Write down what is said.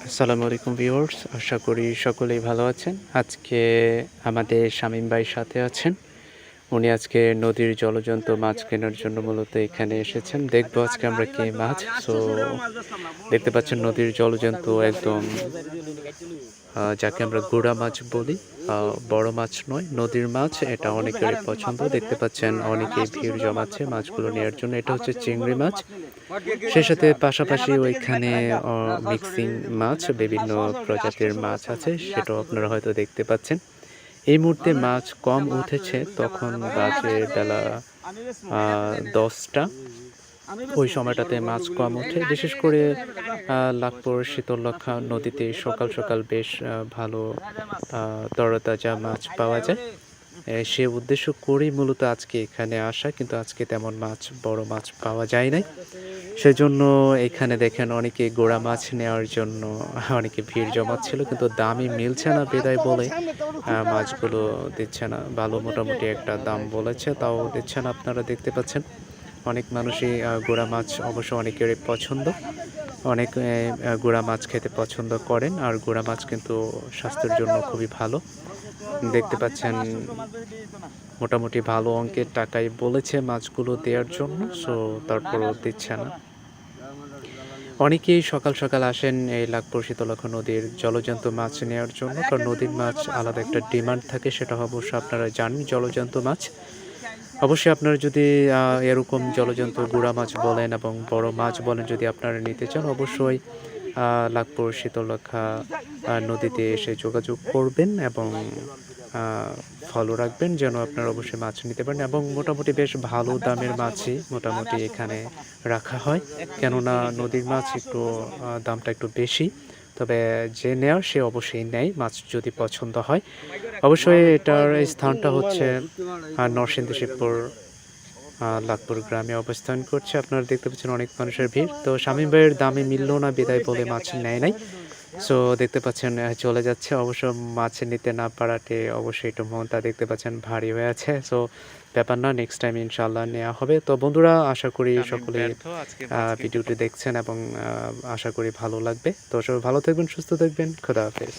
আসসালামু আলাইকুম ভিউয়ার্স, আশা করি সকলেই ভালো আছেন। আজকে আমাদের শামীম ভাই সাথে আছেন। উনি আজকে নদীর জলজন্ত মাছ কেনার জন্য মূলত এখানে এসেছেন। দেখবো আজকে আমরা কি মাছ। দেখতে পাচ্ছেন নদীর জলজন্ত একদম যাকে আমরা গুড়া মাছ বলি, বড় মাছ নয়, নদীর মাছ। এটা অনেকেরই পছন্দ। দেখতে পাচ্ছেন অনেকেই ভিড় জমাচ্ছে মাছগুলো নেওয়ার জন্য। এটা হচ্ছে চিংড়ি মাছ। সেই সাথে পাশাপাশি ওইখানে মিক্সিং মাছ, বিভিন্ন প্রজাতির মাছ আছে, সেটাও আপনারা হয়তো দেখতে পাচ্ছেন। এই মুহূর্তে মাছ কম উঠেছে, তখন বাজে বেলা 10টা। ওই সময়টাতে মাছ কম ওঠে, বিশেষ করে লাকপুর শীতললক্ষা নদীতে সকাল সকাল বেশ ভালো তরতাজা মাছ পাওয়া যায়। সে উদ্দেশ্য করেই মূলত আজকে এখানে আসা, কিন্তু আজকে তেমন বড় মাছ পাওয়া যায় নাই। সেজন্য এখানে দেখেন অনেকে গোড়া মাছ নেওয়ার জন্য অনেকে ভিড় জমাচ্ছিল, কিন্তু দামই মিলছে না বিদায় বলে মাছগুলো দিচ্ছে না। ভালো মোটামুটি একটা দাম বলেছে, তাও দিচ্ছে না। আপনারা দেখতে পাচ্ছেন অনেক মানুষই গোড়া মাছ অবশ্য অনেকেরই পছন্দ। অনেক গোড়া মাছ খেতে পছন্দ করেন, আর গোড়া মাছ কিন্তু স্বাস্থ্যের জন্য খুবই ভালো। দেখতে পাচ্ছেন মোটামুটি ভালো অঙ্কের টাকাই বলেছে মাছগুলো দেওয়ার জন্য, সো তারপরও দিচ্ছে না। অনেকেই সকাল সকাল আসেন এই লাকপুর শীতললক্ষা নদীর জলজন্ত মাছ নেওয়ার জন্য, কারণ নদীর মাছ আলাদা একটা ডিমান্ড থাকে, সেটা অবশ্য আপনারা জানেন। জলজন্ত মাছ অবশ্যই আপনারা যদি এরকম জলজন্ত গুড়া মাছ বলেন এবং বড় মাছ বলেন, যদি আপনারা নিতে চান, অবশ্যই লাকপুর শীতললক্ষা নদীতে এসে যোগাযোগ করবেন এবং ফলো রাখবেন যেন আপনারা অবশ্যই মাছ নিতে পারেন। এবং মোটামুটি বেশ ভালো দামের মাছই মোটামুটি এখানে রাখা হয়, কেননা নদীর মাছ একটু দামটা একটু বেশি। তবে যে নেয় সে অবশ্যই নেয় মাছ যদি পছন্দ হয়। অবশ্যই এটার স্থানটা হচ্ছে নরসিংদী শিবপুর লাকপুর গ্রামে অবস্থান করছে। আপনারা দেখতে পাচ্ছেন অনেক মানুষের ভিড়। তো শামীম ভাইয়ের দামে মিলল না বিদায় বলে মাছ নেয় নাই। সো দেখতে পাচ্ছেন চলে যাচ্ছে। অবশ্য মাছ নিতে না পারাতে অবশ্যই একটু মনটা দেখতে পাচ্ছেন ভারী হয়ে আছে। সো ব্যাপার না, নেক্সট টাইম ইনশাল্লাহ নেওয়া হবে। তো বন্ধুরা, আশা করি সকলে ভিডিওটি দেখছেন এবং আশা করি ভালো লাগবে। তো সবাই ভালো থাকবেন, সুস্থ থাকবেন। খোদা হাফেজ।